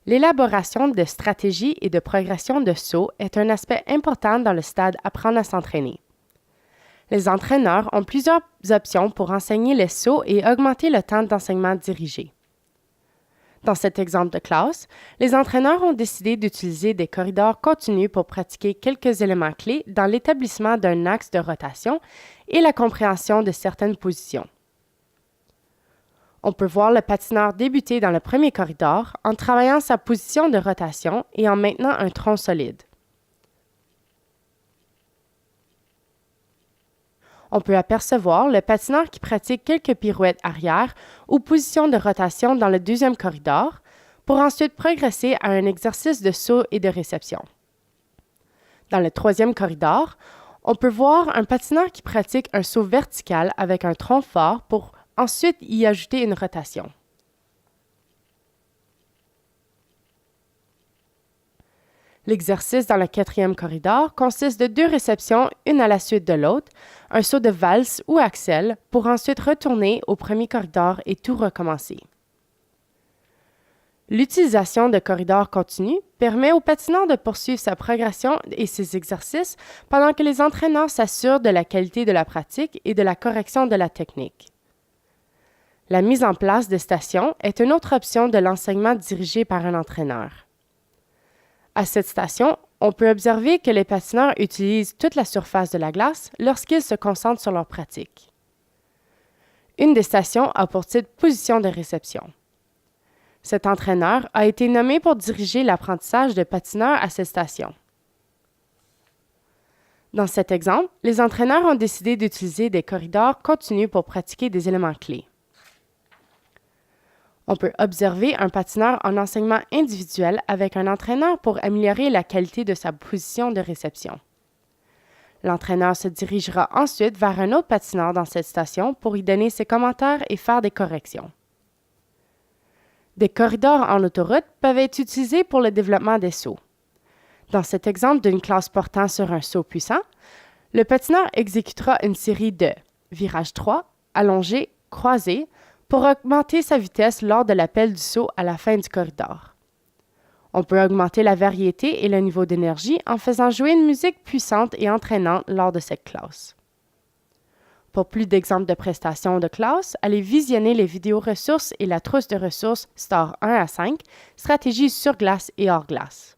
L'élaboration de stratégies et de progression de saut est un aspect important dans le stade Apprendre à s'entraîner. Les entraîneurs ont plusieurs options pour enseigner les sauts et augmenter le temps d'enseignement dirigé. Dans cet exemple de classe, les entraîneurs ont décidé d'utiliser des corridors continus pour pratiquer quelques éléments clés dans l'établissement d'un axe de rotation et la compréhension de certaines positions. On peut voir le patineur débuter dans le premier corridor en travaillant sa position de rotation et en maintenant un tronc solide. On peut apercevoir le patineur qui pratique quelques pirouettes arrière ou positions de rotation dans le deuxième corridor pour ensuite progresser à un exercice de saut et de réception. Dans le troisième corridor, on peut voir un patineur qui pratique un saut vertical avec un tronc fort pour ensuite y ajouter une rotation. L'exercice dans le quatrième corridor consiste de 2 réceptions, une à la suite de l'autre, un saut de valse ou axel, pour ensuite retourner au premier corridor et tout recommencer. L'utilisation de corridors continus permet au patineur de poursuivre sa progression et ses exercices pendant que les entraîneurs s'assurent de la qualité de la pratique et de la correction de la technique. La mise en place de stations est une autre option de l'enseignement dirigé par un entraîneur. À cette station, on peut observer que les patineurs utilisent toute la surface de la glace lorsqu'ils se concentrent sur leur pratique. Une des stations a pour titre « Position de réception ». Cet entraîneur a été nommé pour diriger l'apprentissage de patineurs à cette station. Dans cet exemple, les entraîneurs ont décidé d'utiliser des corridors continus pour pratiquer des éléments clés. On peut observer un patineur en enseignement individuel avec un entraîneur pour améliorer la qualité de sa position de réception. L'entraîneur se dirigera ensuite vers un autre patineur dans cette station pour y donner ses commentaires et faire des corrections. Des corridors en autoroute peuvent être utilisés pour le développement des sauts. Dans cet exemple d'une classe portant sur un saut puissant, le patineur exécutera une série de virages 3, allongés, croisés, pour augmenter sa vitesse lors de l'appel du saut à la fin du corridor. On peut augmenter la variété et le niveau d'énergie en faisant jouer une musique puissante et entraînante lors de cette classe. Pour plus d'exemples de prestations de classe, allez visionner les vidéos ressources et la trousse de ressources Star 1 à 5, stratégies sur glace et hors glace.